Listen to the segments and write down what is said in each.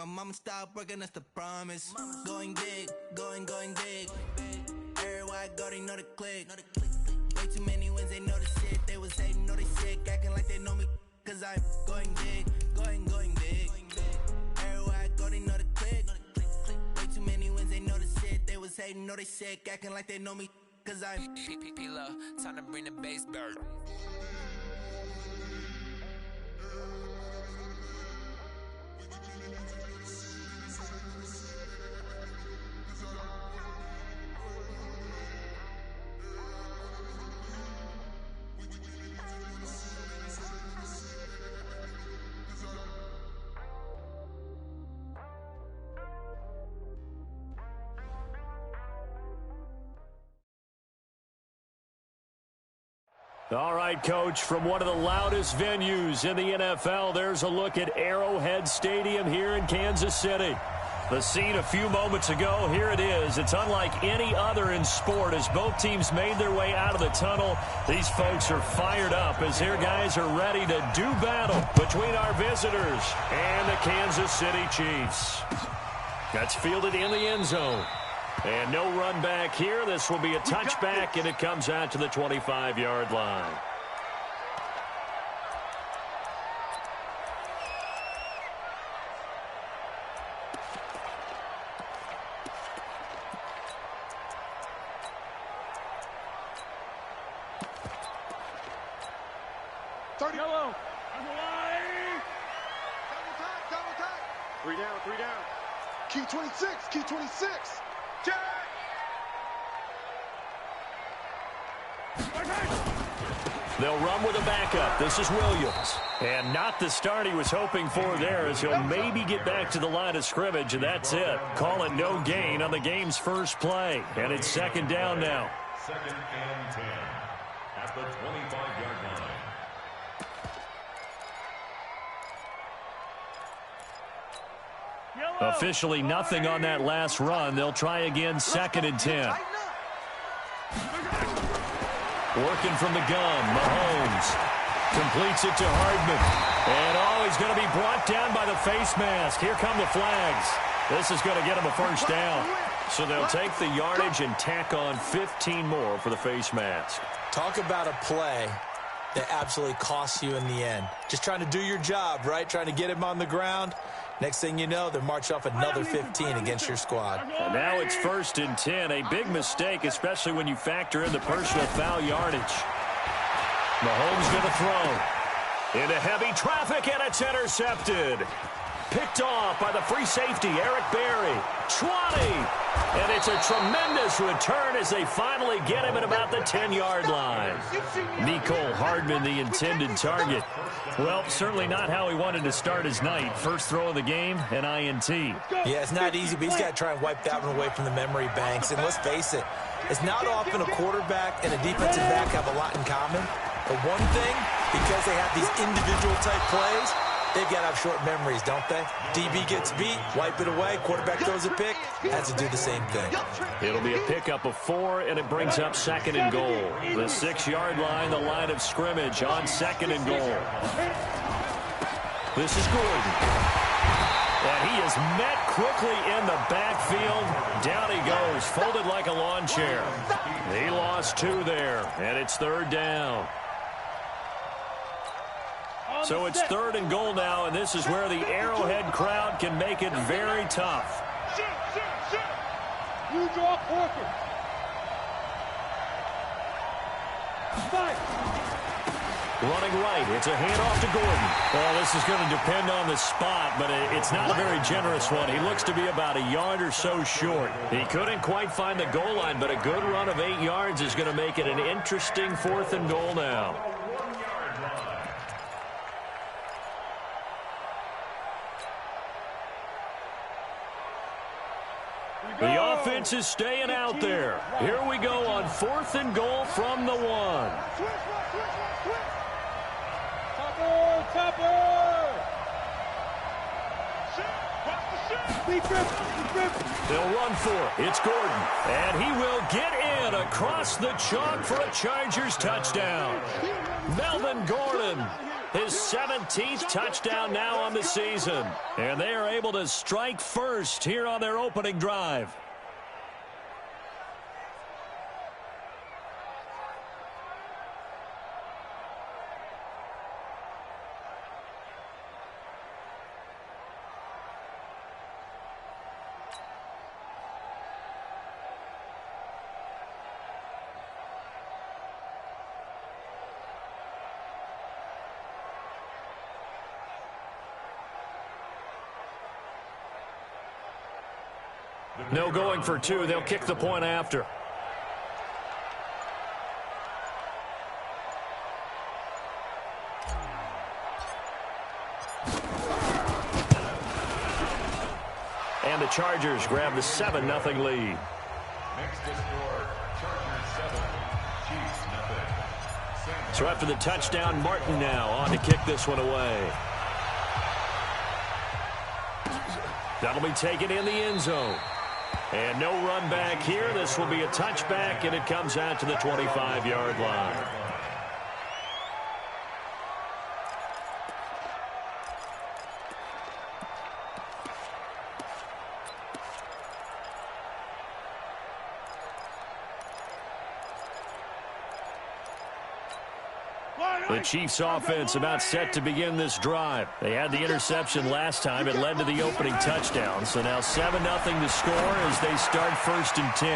my mama stopped working, that's the promise. Going big, going big. Everywhere I go, they know the click. Way too many wins, they know the shit. They was hating, know they sick, acting like they know me. Cause I'm going big, going big. Everywhere I go, they know the click. Way too many wins, they know the shit. They was hating, know they sick, acting like they know me. Cause I'm P-Love, time to bring the bass bird. All right, Coach, from one of the loudest venues in the NFL, there's a look at Arrowhead Stadium here in Kansas City. The scene a few moments ago, here it is. It's unlike any other in sport. As both teams made their way out of the tunnel, these folks are fired up as their guys are ready to do battle between our visitors and the Kansas City Chiefs. That's fielded in the end zone. And no run back here. This will be a touchback, and it comes out to the 25-yard line. Yellow. Double time. 3 down. Key 26. They'll run with a backup. This is Williams. And not the start he was hoping for there, as he'll maybe get back to the line of scrimmage, and that's it. Call it no gain on the game's first play. And it's second down now. 2nd and 10 at the 25-yard line. Officially nothing on that last run. They'll try again, 2nd and 10. Working from the gun, Mahomes completes it to Hardman. And he's going to be brought down by the face mask. Here come the flags. This is going to get him a first down. So they'll take the yardage and tack on 15 more for the face mask. Talk about a play that absolutely costs you in the end. Just trying to do your job, right? Trying to get him on the ground. Next thing you know, they're marching off another 15 against your squad. And now it's 1st and 10. A big mistake, especially when you factor in the personal foul yardage. Mahomes going to throw. Into heavy traffic, and it's intercepted. Picked off by the free safety, Eric Berry. 20. And it's a tremendous return as they finally get him at about the 10-yard line. Nicole Hardman, the intended target. Well, certainly not how he wanted to start his night. First throw of the game, an INT. Yeah, it's not easy, but he's got to try and wipe that one away from the memory banks. And let's face it, it's not often a quarterback and a defensive back have a lot in common. But one thing, because they have these individual type plays, they've got to have short memories, don't they? DB gets beat, wipe it away, quarterback throws a pick, has to do the same thing. It'll be a pickup of 4, and it brings up 2nd and goal. The 6-yard line, the line of scrimmage on 2nd and goal. This is Gordon. And he is met quickly in the backfield. Down he goes, folded like a lawn chair. He lost 2 there, and it's 3rd down. So it's 3rd and goal now, and this is where the Arrowhead crowd can make it very tough. You draw Corker. 5. Running right, it's a handoff to Gordon. Well, this is going to depend on the spot, but it's not a very generous one. He looks to be about a yard or so short. He couldn't quite find the goal line, but a good run of 8 yards is going to make it an interesting 4th and goal now. The offense is staying out there. Here we go on 4th and goal from the 1. Topper! They'll run for it. It's Gordon. And he will get in across the chalk for a Chargers touchdown. Melvin Gordon His 17th touchdown now on the season. And they are able to strike first here on their opening drive. No going for two. They'll kick the point after. And the Chargers grab the 7-0 lead. Next to score, Chargers 7, Chiefs nothing. So after the touchdown, Martin now on to kick this one away. That'll be taken in the end zone. And no run back here. This will be a touchback, and it comes out to the 25-yard line. The Chiefs offense about set to begin this drive. They had the interception last time. It led to the opening touchdown. So now 7-0 to score as they start 1st and 10.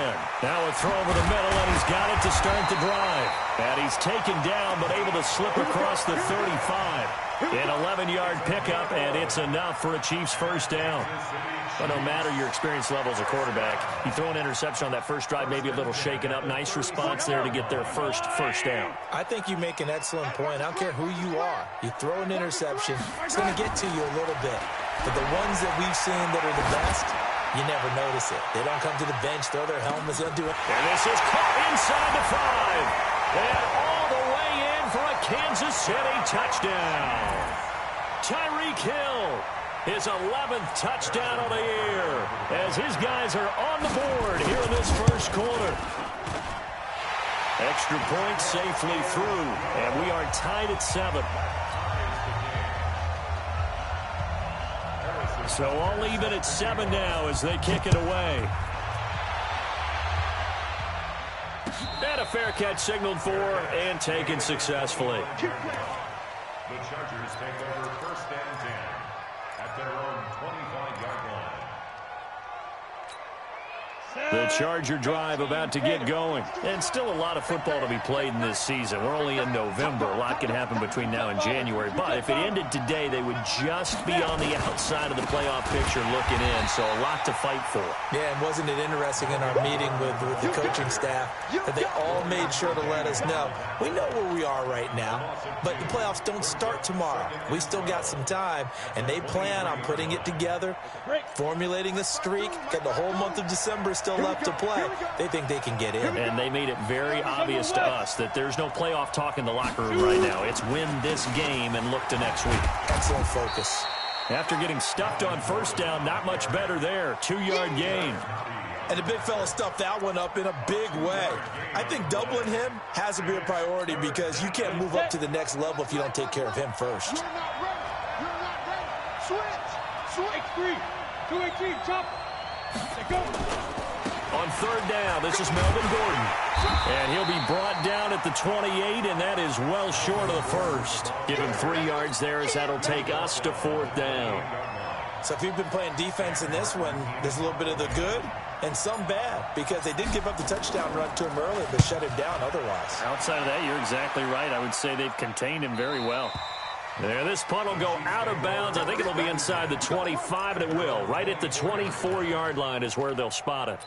Now a throw over the middle, and he's got it to start the drive. And he's taken down but able to slip across the 35. An 11-yard pickup, and it's enough for a Chiefs first down. But no matter your experience level as a quarterback, you throw an interception on that first drive, maybe a little shaken up. Nice response there to get their first down. I think you make an excellent point. I don't care who you are. You throw an interception, it's going to get to you a little bit. But the ones that we've seen that are the best, you never notice it. They don't come to the bench, throw their helmets, they'll do it. And this is caught inside the 5. And all the way in for a Kansas City touchdown. Tyreek Hill, his 11th touchdown of the year, as his guys are on the board here in this first quarter. Extra point safely through, and we are tied at 7. So all even at 7 now as they kick it away. And a fair catch signaled for and taken successfully. The Chargers take over 1st and 10 at their own 25-yard line. The Charger drive about to get going. And still a lot of football to be played in this season. We're only in November. A lot can happen between now and January. But if it ended today, they would just be on the outside of the playoff picture looking in. So a lot to fight for. Yeah, and wasn't it interesting in our meeting with the coaching staff that they all made sure to let us know, we know where we are right now, but the playoffs don't start tomorrow. We still got some time, and they plan on putting it together, formulating a streak, got the whole month of December still left to play. They think they can get in. And they made it very obvious to us that there's no playoff talk in the locker room right now. It's win this game and look to next week. Excellent focus. After getting stuffed on first down, not much better there. 2-yard gain. And the big fella stuffed that one up in a big way. I think doubling him has to be a priority because you can't move up to the next level if you don't take care of him first. You're not ready. You're not ready. Switch. Switch. 2-3. Chop. They go. On 3rd down, this is Melvin Gordon. And he'll be brought down at the 28, and that is well short of the first. Give him 3 yards there as that'll take us to 4th down. So if you've been playing defense in this one, there's a little bit of the good and some bad because they did give up the touchdown run to him early but shut him down otherwise. Outside of that, you're exactly right. I would say they've contained him very well. There, this punt will go out of bounds. I think it'll be inside the 25, and it will. Right at the 24-yard line is where they'll spot it.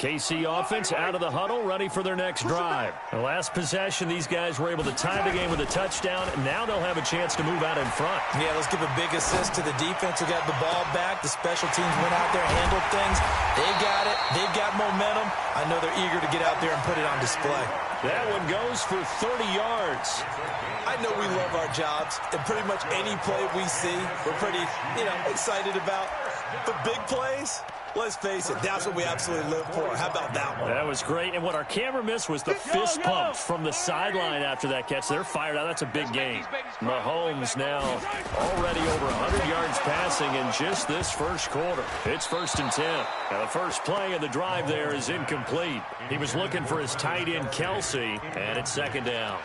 KC offense out of the huddle, ready for their next drive. The last possession, these guys were able to tie the game with a touchdown. Now they'll have a chance to move out in front. Yeah, let's give a big assist to the defense who got the ball back. The special teams went out there, handled things. They got it. They've got momentum. I know they're eager to get out there and put it on display. That one goes for 30 yards. I know we love our jobs, and pretty much any play we see, we're pretty, excited about. The big plays, let's face it, that's what we absolutely live for. How about that one? That was great, and what our camera missed was the fist pumps from the sideline after that catch. They're fired out. That's a big game. Mahomes now already over 100 yards passing in just this first quarter. It's 1st and 10. Now the first play of the drive there is incomplete. He was looking for his tight end, Kelsey, and it's 2nd down.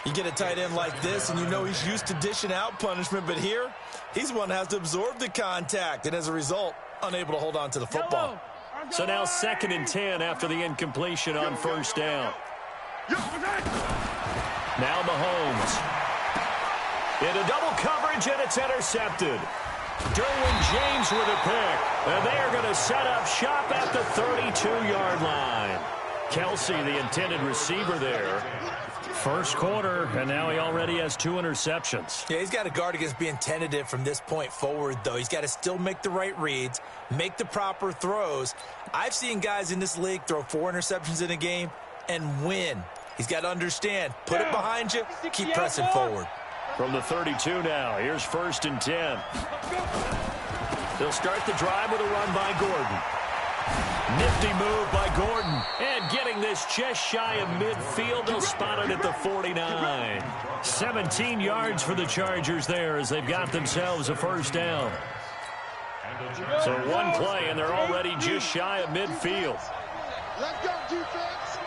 You get a tight end like this, and you know he's used to dishing out punishment, but here, he's one that has to absorb the contact, and as a result, unable to hold on to the football. So now 2nd and 10 after the incompletion on 1st down. Now Mahomes. Into double coverage, and it's intercepted. Derwin James with a pick, and they are going to set up shop at the 32-yard line. Kelsey, the intended receiver there. First quarter, and now he already has 2 interceptions. Yeah, he's got to guard against being tentative from this point forward, though. He's got to still make the right reads, make the proper throws. I've seen guys in this league throw 4 interceptions in a game and win. He's got to understand, put it behind you, keep pressing forward. From the 32 now, here's 1st and 10. They'll start the drive with a run by Gordon. Nifty move by Gordon. And getting this just shy of midfield. They'll spot it at the 49. 17 yards for the Chargers there as they've got themselves a 1st down. So one play, and they're already just shy of midfield. Let's go, defense.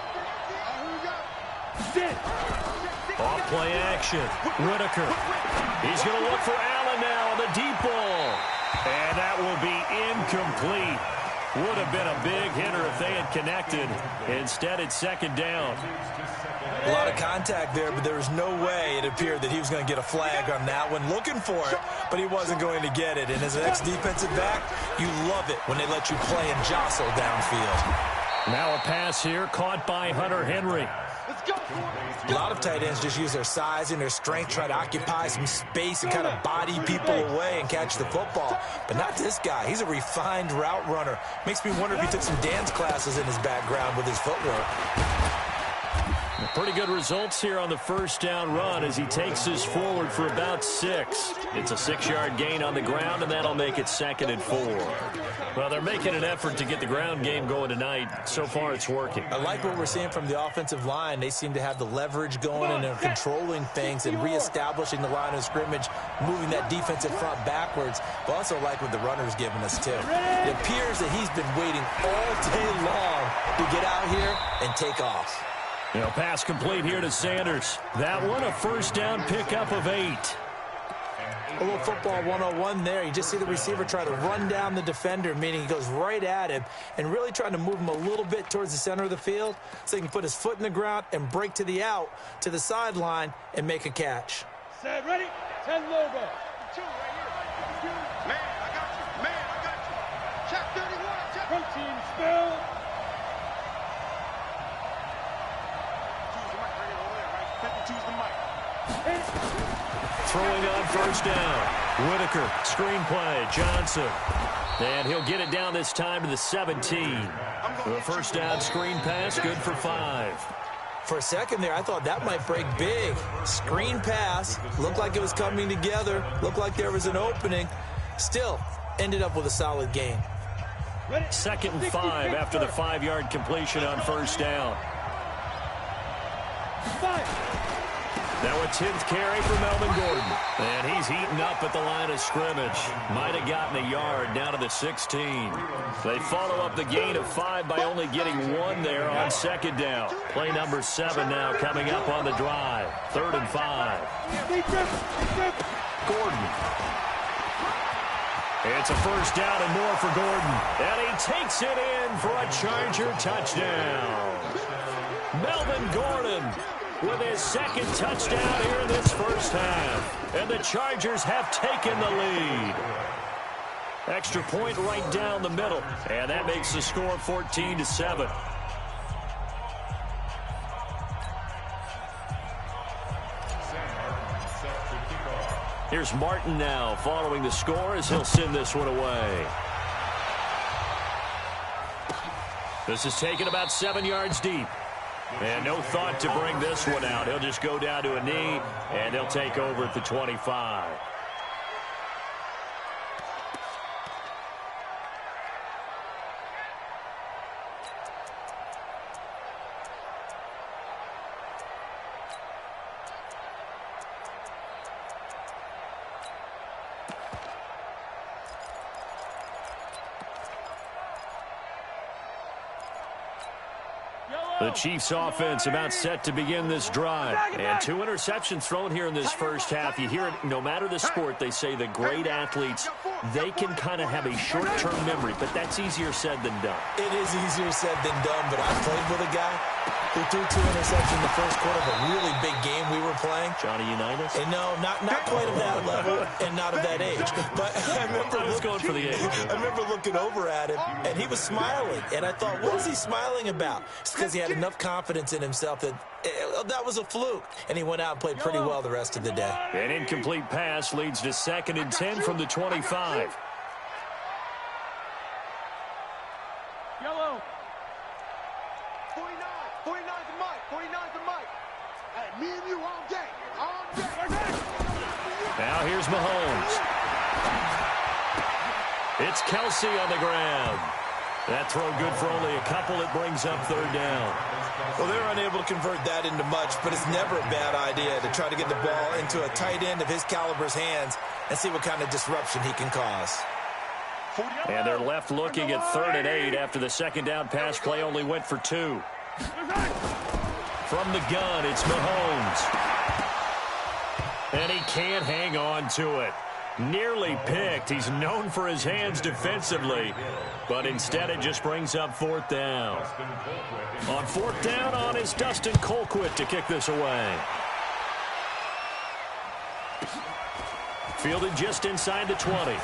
Here we go. Off play action. Whitaker. He's going to look for Allen now on the deep ball. And that will be incomplete. Would have been a big hitter if they had connected. Instead, it's 2nd down. A lot of contact there, but there was no way it appeared that he was going to get a flag on that one. Looking for it, but he wasn't going to get it. And as an ex-defensive back, you love it when they let you play and jostle downfield. Now a pass here caught by Hunter Henry. A lot of tight ends just use their size and their strength, try to occupy some space and kind of body people away and catch the football. But not this guy. He's a refined route runner. Makes me wonder if he took some dance classes in his background with his footwork. Pretty good results here on the 1st down run as he takes this forward for about 6. It's a 6-yard gain on the ground, and that'll make it 2nd and 4. Well, they're making an effort to get the ground game going tonight. So far, it's working. I like what we're seeing from the offensive line. They seem to have the leverage going, and they're controlling things and reestablishing the line of scrimmage, moving that defensive front backwards. But also like what the runner's giving us, too. It appears that he's been waiting all day long to get out here and take off. Pass complete here to Sanders. That one a 1st down pickup of 8. A little football 101 there. You just see the receiver try to run down the defender, meaning he goes right at him and really trying to move him a little bit towards the center of the field so he can put his foot in the ground and break to the out, to the sideline, and make a catch. Set, ready? 10 logo. 2 right here. Man, I got you. Man, I got you. Check 31. Check. Protein spill. Throwing on 1st down. Whitaker, screenplay, Johnson. And he'll get it down this time to the 17. The 1st down screen pass, good for 5. For a second there, I thought that might break big. Screen pass, looked like it was coming together, looked like there was an opening. Still, ended up with a solid gain. 2nd and 5 after the 5-yard completion on 1st down. 5. Now a 10th carry for Melvin Gordon. And he's heating up at the line of scrimmage. Might have gotten a yard down to the 16. They follow up the gain of 5 by only getting 1 there on 2nd down. Play number 7 now coming up on the drive. 3rd and 5. Gordon. It's a 1st down and more for Gordon. And he takes it in for a Charger touchdown. Melvin Gordon with his 2nd touchdown here in this 1st half. And the Chargers have taken the lead. Extra point right down the middle. And that makes the score 14-7. Here's Martin now following the score as he'll send this one away. This is taken about 7 yards deep. And no thought to bring this one out. He'll just go down to a knee, and they'll take over at the 25. The Chiefs offense about set to begin this drive. And 2 interceptions thrown here in this first half. You hear it, no matter the sport, they say the great athletes, they can kind of have a short-term memory, but that's easier said than done. It is easier said than done, but I played with a guy who threw 2 interceptions in the first quarter of a really big game we were playing. Johnny Unitas? And no, not quite of that level and not of that age. But I remember going for the age. I remember looking over at him, and he was smiling. And I thought, what is he smiling about? It's because he had enough confidence in himself that that was a fluke. And he went out and played pretty well the rest of the day. An incomplete pass leads to 2nd and 10 from the 25. Yellow. 49's the mic. 49's the mic. Hey, me and you all day. All day. Now here's Mahomes. It's Kelsey on the ground. That throw good for only a couple. It brings up 3rd down. Well, they're unable to convert that into much, but it's never a bad idea to try to get the ball into a tight end of his caliber's hands and see what kind of disruption he can cause. And they're left looking at 3rd and 8 after the 2nd down pass play only went for 2. From the gun, it's Mahomes. And he can't hang on to it. Nearly picked. He's known for his hands defensively, but instead it just brings up 4th down. On 4th down is Dustin Colquitt to kick this away. Fielded just inside the 20.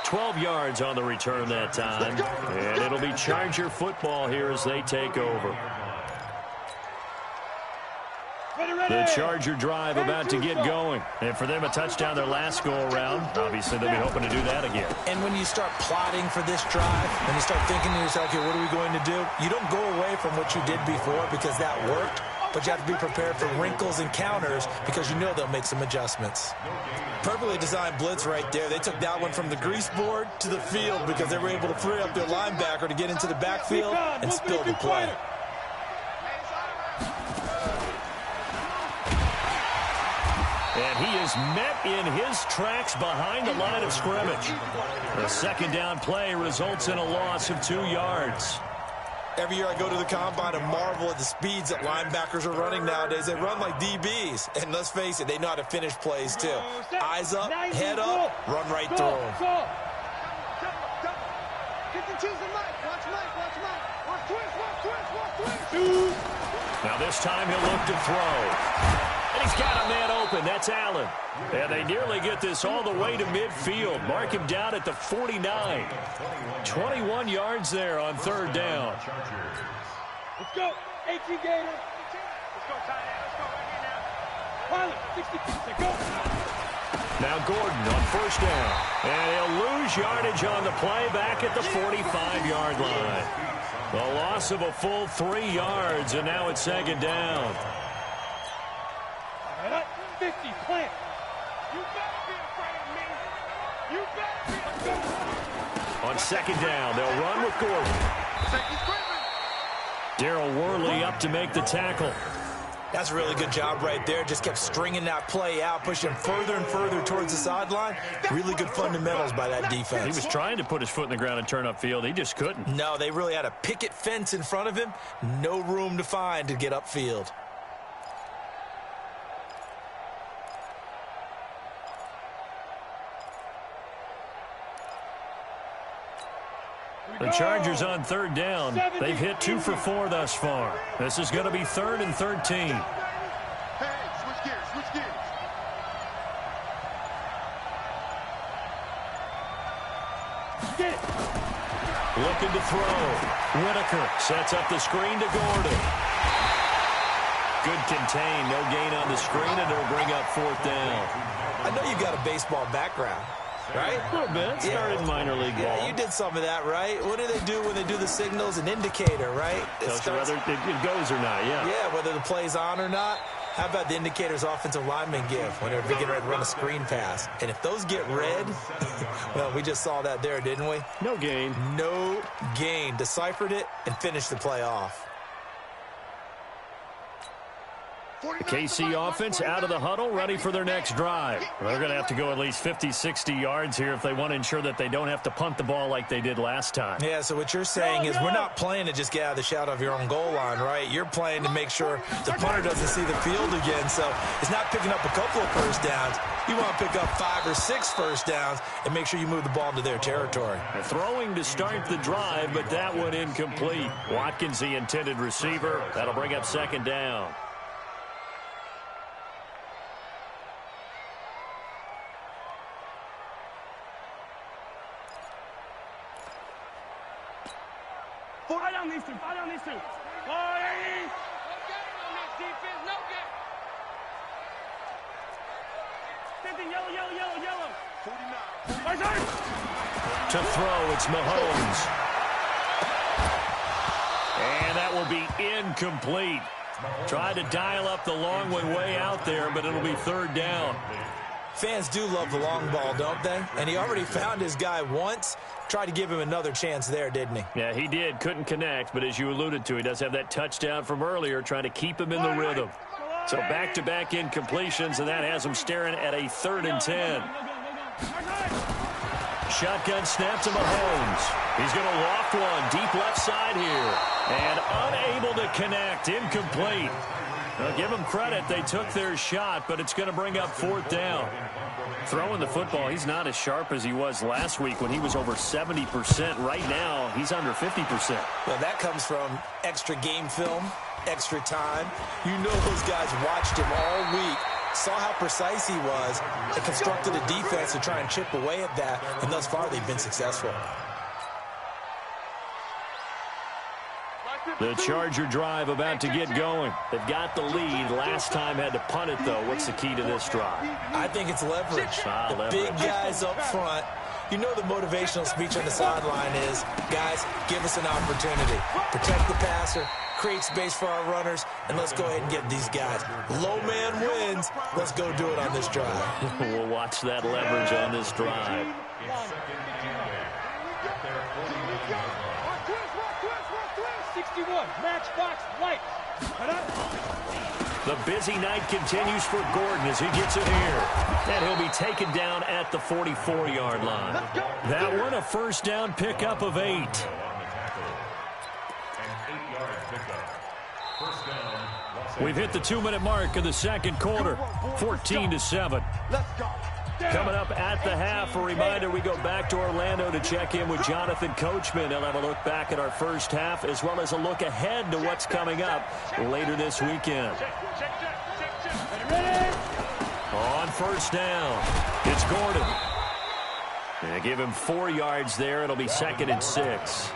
12 yards on the return that time. And it'll be Charger football here as they take over. The Charger drive about to get going. And for them, a touchdown their last go-around. Obviously, they'll be hoping to do that again. And when you start plotting for this drive, when you start thinking to yourself, okay, what are we going to do? You don't go away from what you did before because that worked. But you have to be prepared for wrinkles and counters because you know they'll make some adjustments. Perfectly designed blitz right there. They took that one from the grease board to the field because they were able to free up their linebacker to get into the backfield and spill the play. And he is met in his tracks behind the line of scrimmage. The 2nd down play results in a loss of 2 yards. Every year I go to the combine and marvel at the speeds that linebackers are running nowadays. They run like DBs. And let's face it, they know how to finish plays too. Eyes up, head up, run right through them. Now this time he'll look to throw. And he's got a man open. That's Allen. And they nearly get this all the way to midfield. Mark him down at the 49. 21 yards there on 3rd down. Let's go. 18 Gator. Let's go, tight end. Let's go right here now. Pilot, 60 feet. Go. Now Gordon on 1st down. And he'll lose yardage on the play back at the 45-yard line. The loss of a full 3 yards, and now it's 2nd down. 50, plant. You better be afraid of me. You better be afraid. On 2nd down, they'll run with Gordon. Darryl Worley up to make the tackle. That's a really good job right there. Just kept stringing that play out, pushing further and further towards the sideline. Really good fundamentals by that defense. He was trying to put his foot in the ground and turn upfield. He just couldn't. No, they really had a picket fence in front of him. No room to find to get upfield. The Chargers on 3rd down. They've hit 2 for 4 thus far. This is going to be 3rd and 13. Hey, switch gears, switch gears. Get it. Looking to throw. Whitaker sets up the screen to Gordon. Good contain. No gain on the screen, and it'll bring up 4th down. I know you've got a baseball background. right? A little bit. Started minor league ball. Yeah, you did some of that, right? What do they do when they do the signals? An indicator, right? Tells you whether it goes or not, yeah. Yeah, whether the play's on or not. How about the indicators offensive linemen give when they're getting ready to run a screen pass? And if those get red, well, we just saw that there, didn't we? No gain. No gain. Deciphered it and finished the play off. The KC offense out of the huddle, ready for their next drive. They're going to have to go at least 50, 60 yards here if they want to ensure that they don't have to punt the ball like they did last time. Yeah, so what you're saying is we're not playing to just get out of the shadow of your own goal line, right? You're playing to make sure the punter doesn't see the field again. So it's not picking up a couple of first downs. You want to pick up 5 or 6 first downs and make sure you move the ball into their territory. Throwing to start the drive, but that one incomplete. Watkins, the intended receiver. That'll bring up second down. Fire down these two. Fire down these two. Fire! No game on this defense. No game. Same thing. Yellow, yellow, yellow, yellow. 49. To throw, it's Mahomes. And that will be incomplete. Tried to dial up the long one way out there, but it'll be third down. Fans do love the long ball, don't they? And he already found his guy once. Tried to give him another chance there, didn't he? Yeah, he did. Couldn't connect, but as you alluded to, he does have that touchdown from earlier, trying to keep him in the rhythm. So back-to-back incompletions, and that has him staring at a 3rd and 10. Shotgun snap to Mahomes. He's going to loft one deep left side here. And unable to connect. Incomplete. Now, give them credit. They took their shot, but it's going to bring up 4th down. Throwing the football, he's not as sharp as he was last week when he was over 70%. Right now, he's under 50%. Well, that comes from extra game film, extra time. You know those guys watched him all week, saw how precise he was, and constructed a defense to try and chip away at that, and thus far they've been successful. The Charger drive about to get going. They've got the lead. Last time had to punt it, though. What's the key to this drive? I think it's leverage. Big guys up front. You know the motivational speech on the sideline is, guys, give us an opportunity. Protect the passer, create space for our runners, and let's go ahead and get these guys. Low man wins. Let's go do it on this drive. We'll watch that leverage on this drive. Matchbox light. The busy night continues for Gordon as he gets it here. And he'll be taken down at the 44-yard line. That one a first down pickup of 8. We've hit the 2-minute mark of the second quarter. 14-7. Let's go. Coming up at the half, a reminder, we go back to Orlando to check in with Jonathan Coachman. He'll have a look back at our first half as well as a look ahead to what's coming up later this weekend. On first down, it's Gordon. They give him 4 yards there. It'll be 2nd and 6.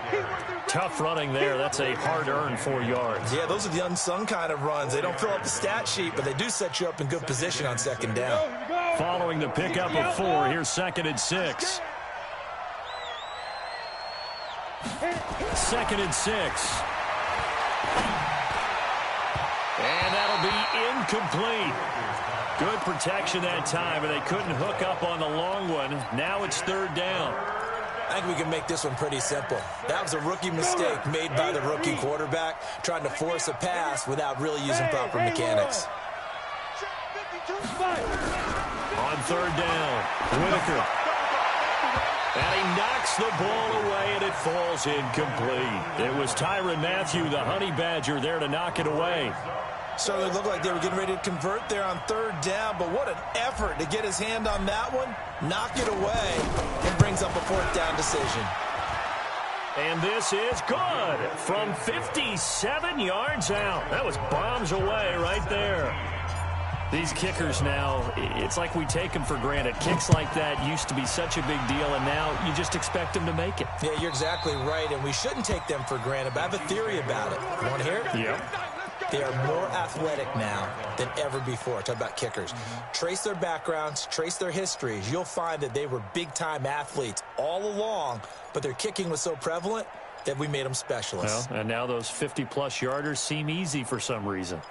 Tough running there. That's a hard-earned 4 yards. Yeah, those are the unsung kind of runs. They don't fill up the stat sheet, but they do set you up in good position on 2nd down. Following the pickup of 4, here's 2nd and 6. 2nd and 6. And that'll be incomplete. Good protection that time, and they couldn't hook up on the long one. Now it's 3rd down. I think we can make this one pretty simple. That was a rookie mistake made by the rookie quarterback, trying to force a pass without really using proper mechanics. On 3rd down, Whitaker. And he knocks the ball away, and it falls incomplete. It was Tyrann Mathieu, the Honey Badger, there to knock it away. Certainly looked like they were getting ready to convert there on 3rd down, but what an effort to get his hand on that one, knock it away, and brings up a 4th down decision. And this is good from 57 yards out. That was bombs away right there. These kickers now, it's like we take them for granted. Kicks like that used to be such a big deal, and now you just expect them to make it. Yeah, you're exactly right, and we shouldn't take them for granted, but I have a theory about it. You want to hear it? Yeah. They are more athletic now than ever before. Talk about kickers. Trace their backgrounds, trace their histories. You'll find that they were big-time athletes all along, but their kicking was so prevalent that we made them specialists. Well, and now those 50-plus yarders seem easy for some reason.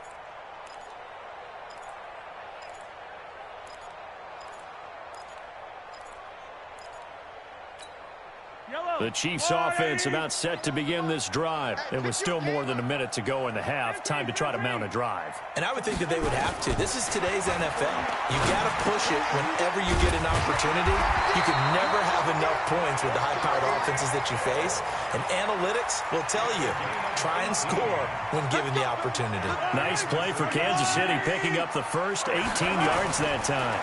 The Chiefs offense about set to begin this drive. It was still more than a minute to go in the half. Time to try to mount a drive. And I would think that they would have to. This is today's NFL. You got to push it whenever you get an opportunity. You can never have enough points with the high-powered offenses that you face. And analytics will tell you, try and score when given the opportunity. Nice play for Kansas City, picking up the first 18 yards that time.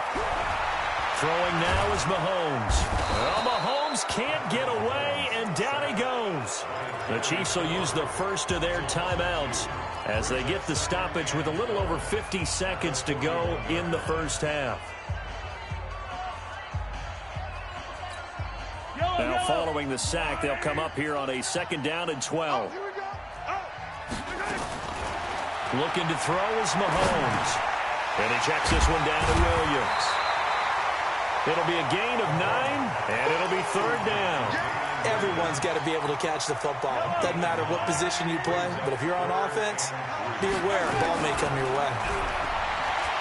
Throwing now is Mahomes. Well, Mahomes can't get away, and down he goes. The Chiefs will use the first of their timeouts as they get the stoppage with a little over 50 seconds to go in the first half. Now, following the sack, they'll come up here on a 2nd down and 12. Looking to throw is Mahomes. And he checks this one down to Williams. It'll be a gain of 9, and it'll be 3rd down. Everyone's got to be able to catch the football. Doesn't matter what position you play, but if you're on offense, be aware a ball may come your way.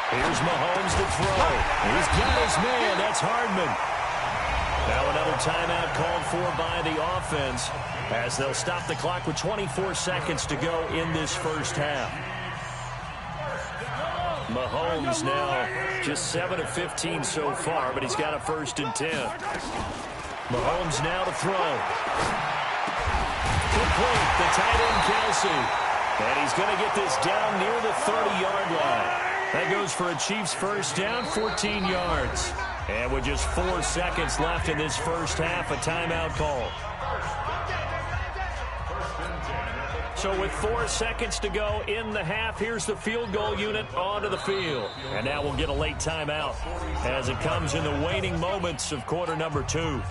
Here's Mahomes to throw. He's got his man. That's Hardman. Now another timeout called for by the offense as they'll stop the clock with 24 seconds to go in this first half. Mahomes now just 7 of 15 so far, but he's got a 1st and 10. Mahomes now to throw. Complete, the tight end Kelsey. And he's going to get this down near the 30-yard line. That goes for a Chiefs 1st down, 14 yards. And with just 4 seconds left in this first half, a timeout call. So with 4 seconds to go in the half, here's the field goal unit onto the field. And now we'll get a late timeout as it comes in the waning moments of quarter number 2.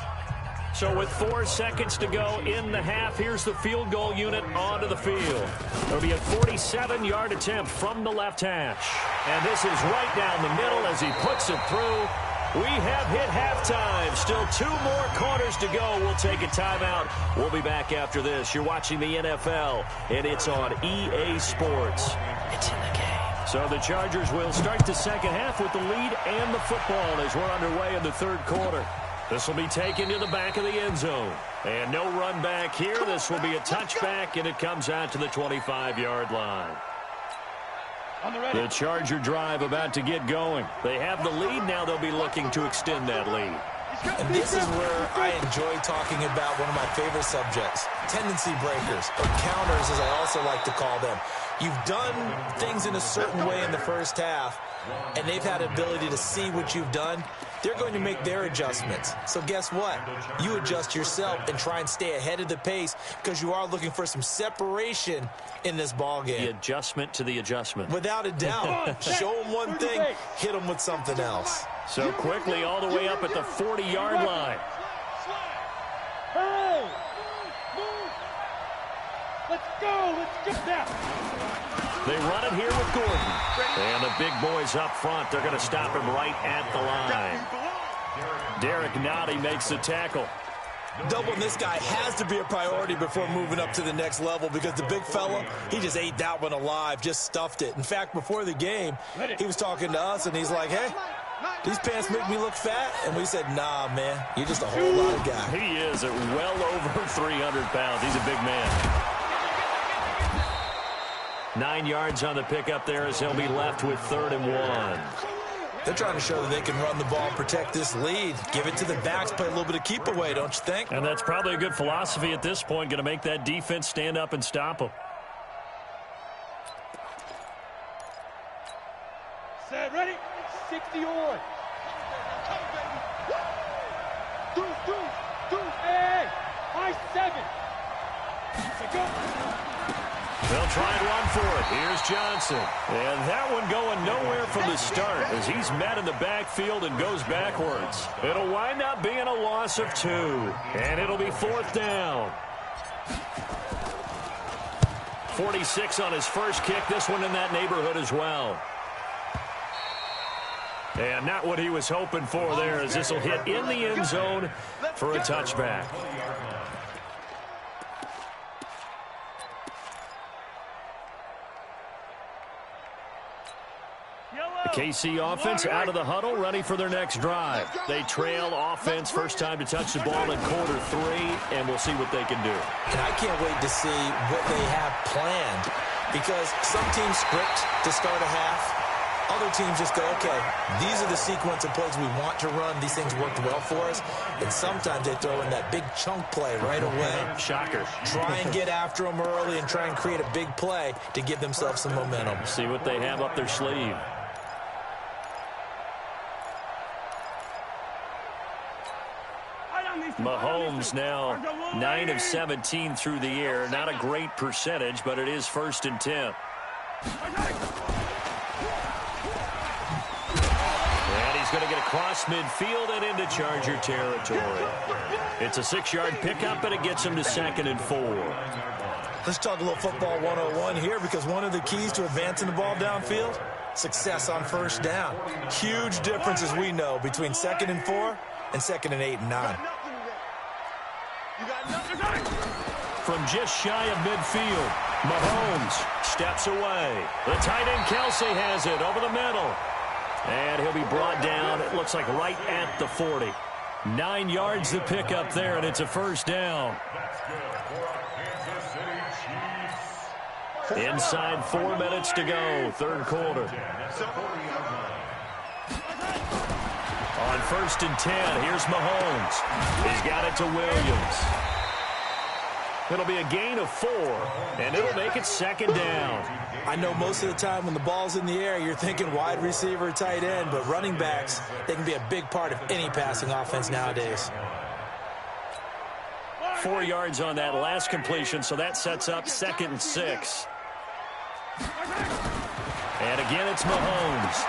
So with 4 seconds to go in the half, here's the field goal unit onto the field. It'll be a 47-yard attempt from the left hash. And this is right down the middle as he puts it through. We have hit halftime. Still 2 more quarters to go. We'll take a timeout. We'll be back after this. You're watching the NFL, and it's on EA Sports. It's in the game. So the Chargers will start the second half with the lead and the football as we're underway in the 3rd quarter. This will be taken to the back of the end zone. And no run back here. This will be a touchback, and it comes out to the 25-yard line. The Charger drive about to get going. They have the lead. Now they'll be looking to extend that lead. And this is where I enjoy talking about one of my favorite subjects, tendency breakers, or counters as I also like to call them. You've done things in a certain way in the first half, and they've had ability to see what you've done. They're going to make their adjustments. So guess what? You adjust yourself and try and stay ahead of the pace because you are looking for some separation in this ball game. The adjustment to the adjustment. Without a doubt. Show them one thing, hit them with something else. So quickly all the way up at the 40-yard line. Hurry! Move! Let's go! Let's get that! They run it here with Gordon. And the big boys up front, they're going to stop him right at the line. Derek Nottie makes the tackle. Doubling this guy has to be a priority before moving up to the next level because the big fella, he just ate that one alive, just stuffed it. In fact, before the game, he was talking to us, and he's like, hey, these pants make me look fat. And we said, nah, man, you're just a whole lot of guy. He is at well over 300 pounds. He's a big man. 9 yards on the pickup there as he'll be left with 3rd and 1. They're trying to show that they can run the ball and protect this lead. Give it to the backs, play a little bit of keep away, don't you think? And that's probably a good philosophy at this point, going to make that defense stand up and stop them. Set, ready? 60 on. Hey, high 7. Go. They'll try and run for it. Here's Johnson. And that one going nowhere from the start as he's met in the backfield and goes backwards. It'll wind up being a loss of 2. And it'll be 4th down. 46 on his first kick. This one in that neighborhood as well. And not what he was hoping for there, as this will hit in the end zone for a touchback. The KC offense out of the huddle, ready for their next drive. They trail offense, first time to touch the ball in quarter 3, and we'll see what they can do. And I can't wait to see what they have planned, because some teams script to start a half. Other teams just go, okay, these are the sequence of plays we want to run. These things worked well for us. And sometimes they throw in that big chunk play right away. Shocker. Try and get after them early and try and create a big play to give themselves some momentum. See what they have up their sleeve. Mahomes now 9 of 17 through the air. Not a great percentage, but it is 1st and 10. And he's going to get across midfield and into Charger territory. It's a 6-yard pickup, and it gets him to 2nd and 4. Let's talk a little football 101 here, because one of the keys to advancing the ball downfield, success on first down. Huge difference, as we know, between 2nd and 4 and 2nd and 8 and 9. From just shy of midfield, Mahomes steps away. The tight end Kelsey has it over the middle. And he'll be brought down, it looks like right at the 40. 9 yards to pick up there, and it's a first down. Inside 4 minutes to go, 3rd quarter. On 1st and 10, here's Mahomes. He's got it to Williams. It'll be a gain of 4, and it'll make it 2nd down. I know most of the time when the ball's in the air, you're thinking wide receiver, tight end, but running backs, they can be a big part of any passing offense nowadays. 4 yards on that last completion, so that sets up 2nd and 6. And again, it's Mahomes.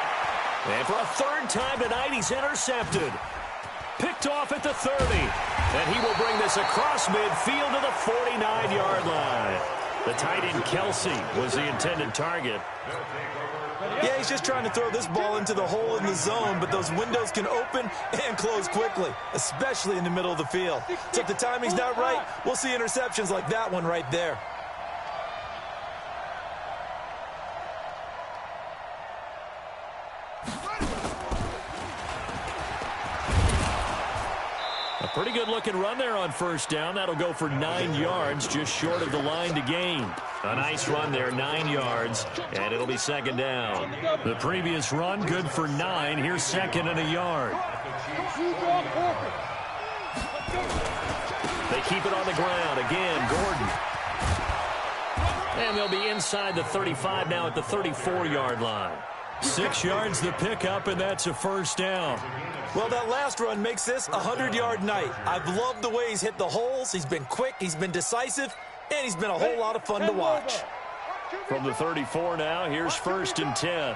And for a 3rd time tonight, he's intercepted. Picked off at the 30. And he will bring this across midfield to the 49-yard line. The tight end Kelsey was the intended target. Yeah, he's just trying to throw this ball into the hole in the zone, but those windows can open and close quickly, especially in the middle of the field. So if the timing's not right, we'll see interceptions like that one right there. Pretty good-looking run there on first down. That'll go for 9 yards, just short of the line to gain. A nice run there, 9 yards, and it'll be 2nd down. The previous run, good for 9. Here's 2nd and a yard. They keep it on the ground. Again, Gordon. And they'll be inside the 35 now at the 34-yard line. 6 yards the pickup, and that's a first down. Well, that last run makes this a 100-yard night. I've loved the way he's hit the holes. He's been quick, he's been decisive, and he's been a whole lot of fun to watch. From the 34 now, here's 1st and 10.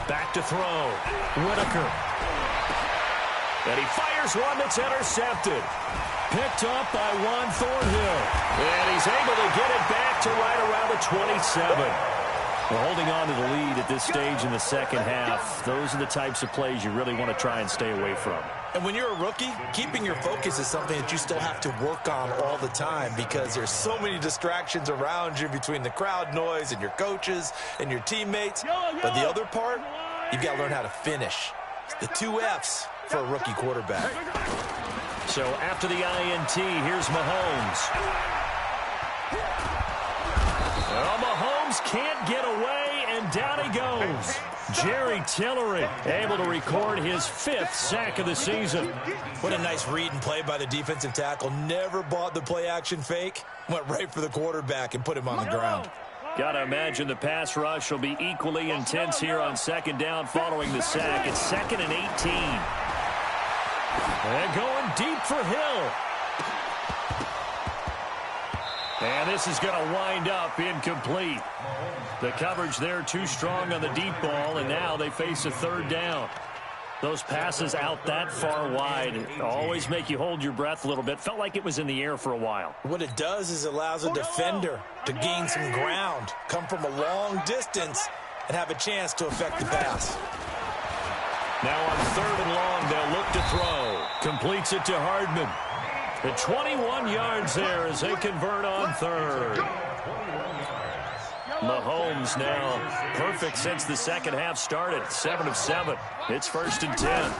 Back to throw. Whitaker. And he fires one that's intercepted. Picked up by Juan Thornhill. And he's able to get it back to right around the 27. We're holding on to the lead at this stage in the second half. Those are the types of plays you really want to try and stay away from. And when you're a rookie, keeping your focus is something that you still have to work on all the time, because there's so many distractions around you between the crowd noise and your coaches and your teammates. But the other part, you've got to learn how to finish. It's the 2 F's for a rookie quarterback. So after the INT, here's Mahomes. Well, Mahomes can't get away, and down he goes. Jerry Tillery able to record his 5th sack of the season. What a nice read and play by the defensive tackle. Never bought the play-action fake. Went right for the quarterback and put him on the ground. Got to imagine the pass rush will be equally intense here on 2nd down following the sack. It's 2nd and 18. And going deep for Hill. And this is going to wind up incomplete. The coverage there too strong on the deep ball, and now they face a 3rd down. Those passes out that far wide always make you hold your breath a little bit. Felt like it was in the air for a while. What it does is it allows a defender to gain some ground, come from a long distance, and have a chance to affect the pass. Now on 3rd and long, they'll look to throw. Completes it to Hardman. At 21 yards there as they convert on 3rd. Mahomes now perfect since the second half started. 7 of 7. It's 1st and 10.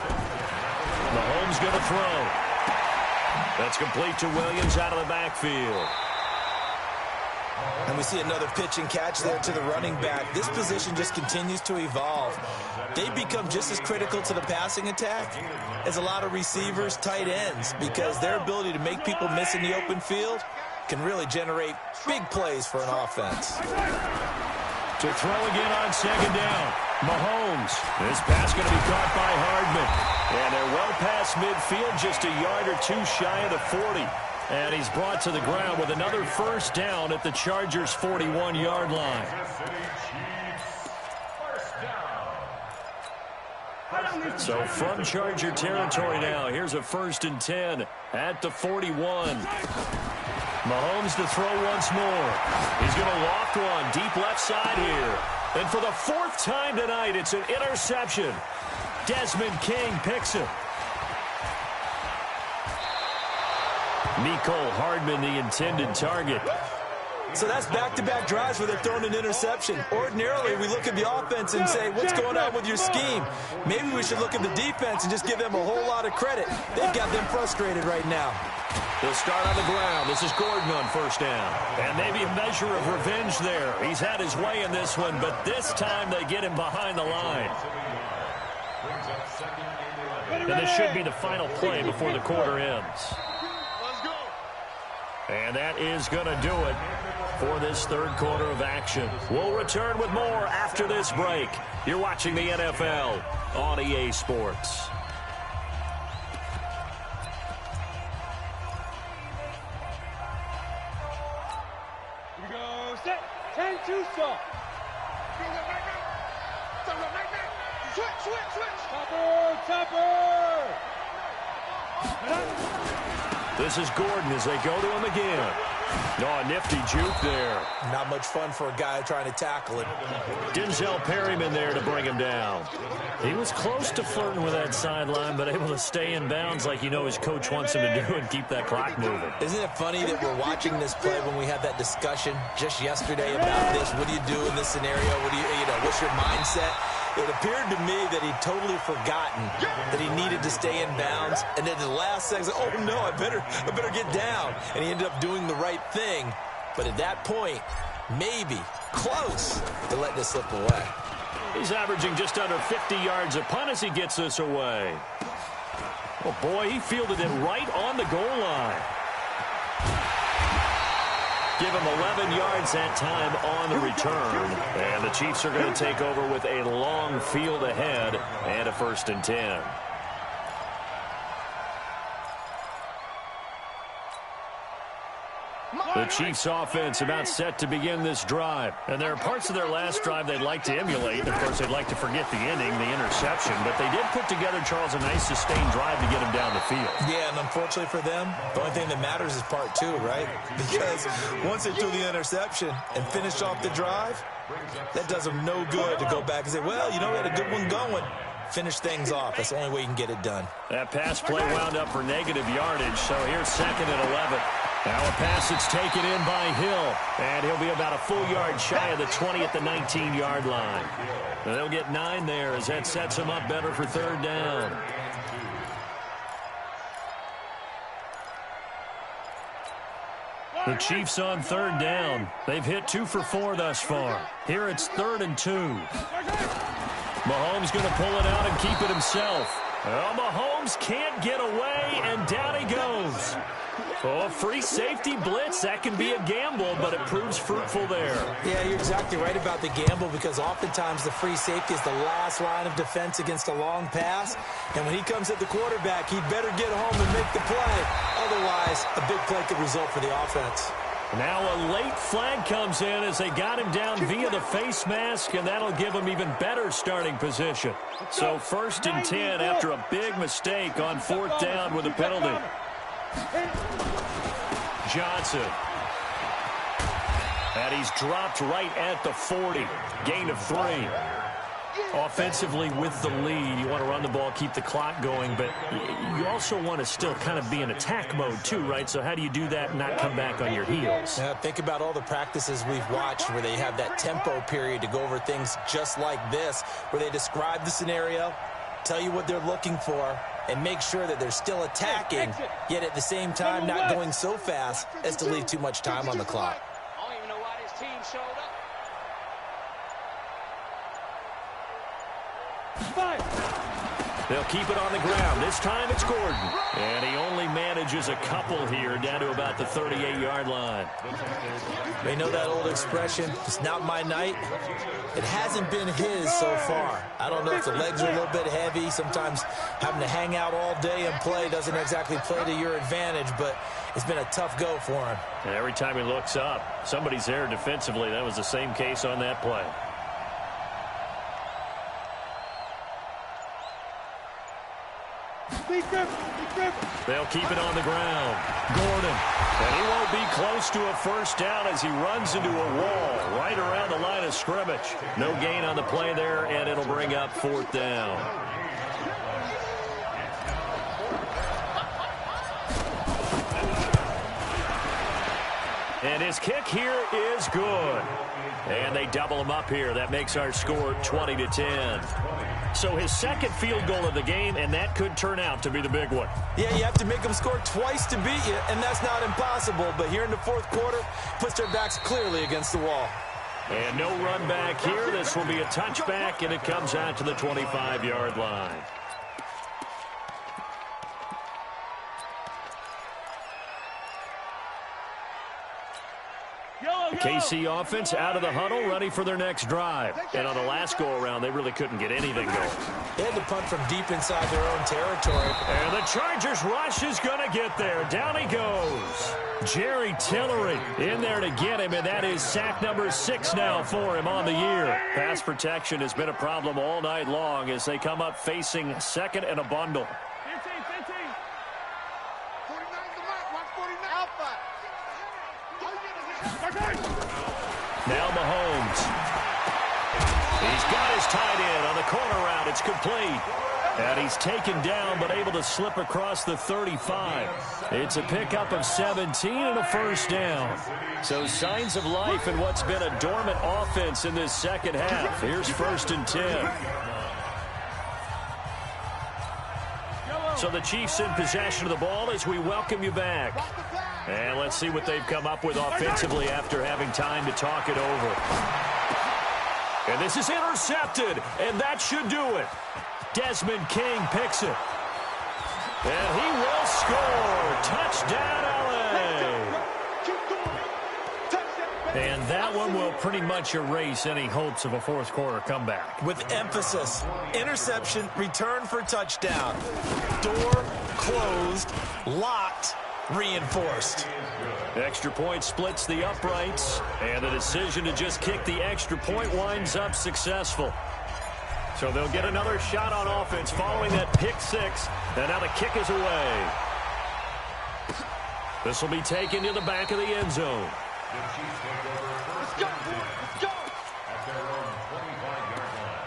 Mahomes going to throw. That's complete to Williams out of the backfield. And we see another pitch and catch there to the running back. This position just continues to evolve. They become just as critical to the passing attack as a lot of receivers, tight ends, because their ability to make people miss in the open field can really generate big plays for an offense. To throw again on 2nd down. Mahomes. This pass going to be caught by Hardman. And they're well past midfield, just a yard or two shy of the 40. And he's brought to the ground with another 1st down at the Chargers' 41-yard line. So from Charger territory now, here's a 1st and 10 at the 41. Mahomes to throw once more. He's going to loft one deep left side here. And for the 4th time tonight, it's an interception. Desmond King picks it. Mecole Hardman, the intended target. So that's back-to-back drives where they're throwing an interception. Ordinarily, we look at the offense and say, what's going on with your scheme? Maybe we should look at the defense and just give them a whole lot of credit. They've got them frustrated right now. They'll start on the ground. This is Gordon on 1st down. And maybe a measure of revenge there. He's had his way in this one, but this time they get him behind the line. And this should be the final play before the quarter ends. And that is going to do it for this 3rd quarter of action. We'll return with more after this break. You're watching the NFL on EA Sports. Here we go. Set. 10-2 stop. Topper. This is Gordon as they go to him again. Oh, a nifty juke there. Not much fun for a guy trying to tackle it. Denzel Perryman there to bring him down. He was close to flirting with that sideline, but able to stay in bounds like his coach wants him to do and keep that clock moving. Isn't it funny that we're watching this play when we had that discussion just yesterday about this? What do you do in this scenario? What do what's your mindset? It appeared to me that he'd totally forgotten that he needed to stay in bounds. And then the last second, oh, no, I better get down. And he ended up doing the right thing. But at that point, maybe close to letting it slip away. He's averaging just under 50 yards a punt as he gets this away. Oh, boy, he fielded it right on the goal line. Give him 11 yards that time on the return. And the Chiefs are going to take over with a long field ahead and a 1st and 10. The Chiefs offense about set to begin this drive. And there are parts of their last drive they'd like to emulate. Of course, they'd like to forget the ending, the interception. But they did put together, Charles, a nice sustained drive to get him down the field. Yeah, and unfortunately for them, the only thing that matters is part 2, right? Because once they threw the interception and finished off the drive, that does them no good to go back and say, well, we had a good one going. Finish things off. That's the only way you can get it done. That pass play wound up for negative yardage. So here's 2nd and 11. Now a pass that's taken in by Hill. And he'll be about a full yard shy of the 20 at the 19-yard line. And they'll get 9 there as that sets him up better for 3rd down. The Chiefs on 3rd down. They've hit 2 for 4 thus far. Here it's 3rd and 2. Mahomes going to pull it out and keep it himself. Well, Mahomes can't get away, and down he goes. Oh, free safety blitz, that can be a gamble, but it proves fruitful there. Yeah, you're exactly right about the gamble, because oftentimes the free safety is the last line of defense against a long pass. And when he comes at the quarterback, he'd better get home and make the play. Otherwise, a big play could result for the offense. Now a late flag comes in as they got him down via the face mask, and that'll give him even better starting position. So 1st and 10 after a big mistake on 4th down with a penalty. Johnson. And he's dropped right at the 40. Gain of 3. Offensively with the lead, you want to run the ball, keep the clock going, but you also want to still kind of be in attack mode too, right? So how do you do that and not come back on your heels? Think about all the practices we've watched where they have that tempo period to go over things just like this, where they describe the scenario, tell you what they're looking for, and make sure that they're still attacking, yet at the same time not going so fast as to leave too much time on the clock. I don't even know why this team showed up. They'll keep it on the ground. This time it's Gordon. And he only manages a couple here down to about the 38-yard line. They know that old expression, it's not my night. It hasn't been his so far. I don't know if the legs are a little bit heavy. Sometimes having to hang out all day and play doesn't exactly play to your advantage, but it's been a tough go for him. And every time he looks up, somebody's there defensively. That was the same case on that play. They'll keep it on the ground. Gordon. And he won't be close to a 1st down as he runs into a wall right around the line of scrimmage. No gain on the play there, and it'll bring up 4th down. And his kick here is good. And they double him up here. That makes our score 20-10. So his 2nd field goal of the game, and that could turn out to be the big one. Yeah, you have to make them score twice to beat you, and that's not impossible. But here in the 4th quarter, puts their backs clearly against the wall. And no run back here. This will be a touchback, and it comes out to the 25-yard line. The KC offense out of the huddle, ready for their next drive. And on the last go-around, they really couldn't get anything going. They had to punt from deep inside their own territory. And the Chargers rush is going to get there. Down he goes. Jerry Tillery in there to get him, and that is sack number 6 now for him on the year. Pass protection has been a problem all night long as they come up facing 2nd and a bundle. 15. 49 the mark. Watch 49. Alpha. Now Mahomes. He's got his tight end on the corner route. It's complete. And he's taken down but able to slip across the 35. It's a pickup of 17 and a 1st down. So signs of life in what's been a dormant offense in this 2nd half. Here's 1st and 10. So the Chiefs in possession of the ball as we welcome you back. And let's see what they've come up with offensively after having time to talk it over. And this is intercepted, and that should do it. Desmond King picks it. And he will score. Touchdown, LA. And that one will pretty much erase any hopes of a 4th quarter comeback. With emphasis, interception, return for touchdown. Door closed, locked, reinforced. Extra point splits the uprights, and the decision to just kick the extra point winds up successful. So they'll get another shot on offense following that pick 6, and now the kick is away. This will be taken to the back of the end zone. The Chiefs take over 1st and 10 at their own 25-yard line.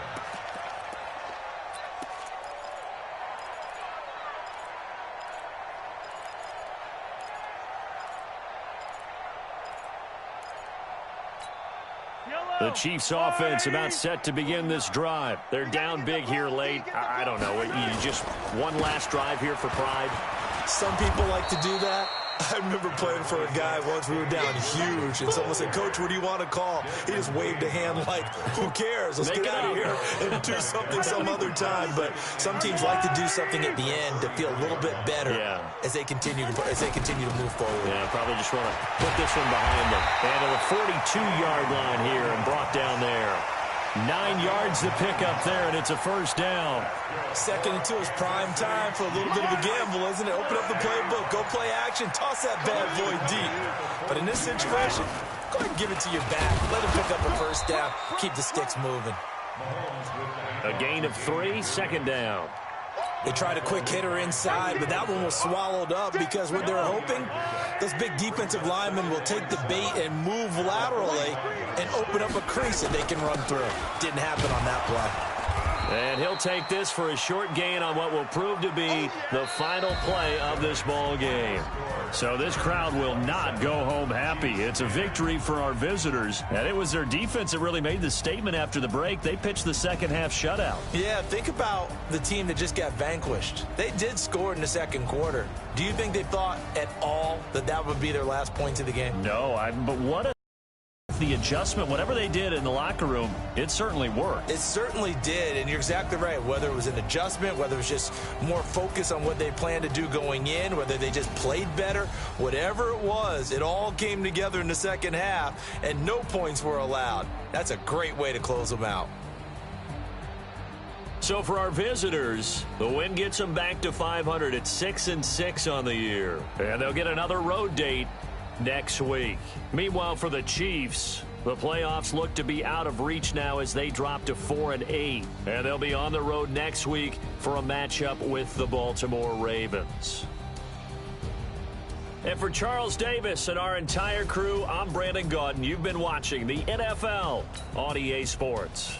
The Chiefs offense about set to begin this drive. They're down big here late. I don't know. You just one last drive here for pride. Some people like to do that. I remember playing for a guy once. We were down huge, and someone said, "Coach, what do you want to call?" He just waved a hand like, "Who cares? Let's get out of here and do something some other time." But some teams like to do something at the end to feel a little bit better as they continue to move forward. Yeah, probably just want to put this one behind them. And to the 42-yard line here and brought down there. 9 yards to pick up there, and it's a first down. 2nd and 2 is prime time for a little bit of a gamble, isn't it? Open up the playbook, go play action, toss that bad boy deep. But in this situation, go ahead and give it to your back. Let him pick up a first down. Keep the sticks moving. A gain of 3, 2nd down. They tried a quick hitter inside, but that one was swallowed up because what they're hoping, those big defensive linemen will take the bait and move laterally and open up a crease that they can run through. Didn't happen on that play. And he'll take this for a short gain on what will prove to be the final play of this ball game. So this crowd will not go home happy. It's a victory for our visitors. And it was their defense that really made the statement after the break. They pitched the second half shutout. Yeah, think about the team that just got vanquished. They did score in the second quarter. Do you think they thought at all that that would be their last points of the game? No, but what the adjustment, whatever they did in the locker room, it certainly worked. It certainly did, and you're exactly right. Whether it was an adjustment, whether it was just more focus on what they planned to do going in, whether they just played better, whatever it was, it all came together in the second half, and no points were allowed. That's a great way to close them out. So for our visitors, the win gets them back to 500 at 6-6 on the year. And they'll get another road date next week. Meanwhile, for the Chiefs, the playoffs look to be out of reach now as they drop to 4-8. And they'll be on the road next week for a matchup with the Baltimore Ravens. And for Charles Davis and our entire crew, I'm Brandon Gaudin. You've been watching the NFL on EA Sports.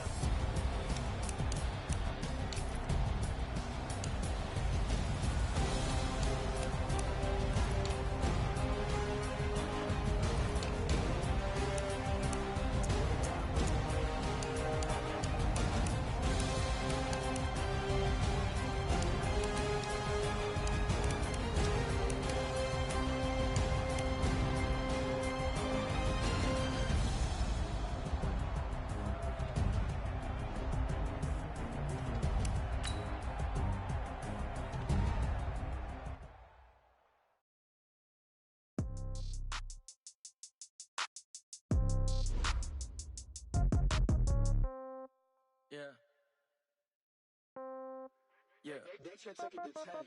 Yeah.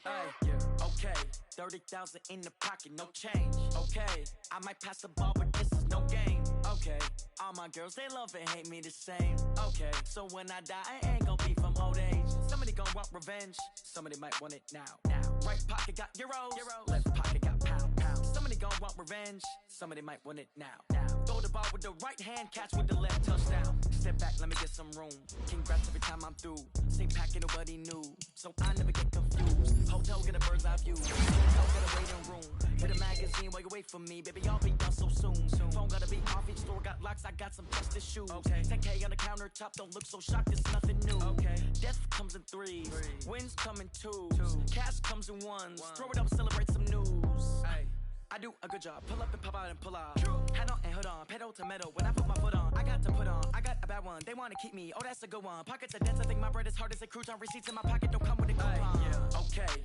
Hey, okay. 30,000 in the pocket, no change. Okay, I might pass the ball, but this is no game. Okay, all my girls, they love and hate me the same. Okay, so when I die, I ain't gonna be from old age. Somebody gonna want revenge, somebody might want it now. Right pocket got euros, left pocket got pounds. Somebody gonna want revenge, somebody might want it now. Throw the ball with the right hand, catch with the left, touchdown. Step back, let me get some room. Congrats every time I'm through. Same packet, nobody knew, so I never get confused. Hotel get a bird's eye view. Hotel get a waiting room. With a magazine while you wait for me, baby, I'll be done so soon. Phone gotta be off, each store got locks, I got some tested shoes. Okay, 10K on the countertop, don't look so shocked, it's nothing new. Okay, death comes in threes, wins come in twos, cash comes in ones. Throw it up, celebrate some news. Ay, I do a good job, pull up and pop out and pull out. Head on and hood on, pedal to metal. When I put my foot on, I got to put on. I got a bad one, they wanna keep me. Oh, that's a good one. Pockets are dense, I think my bread is hard as a crouton. Receipts in my pocket don't come with a coupon. Okay,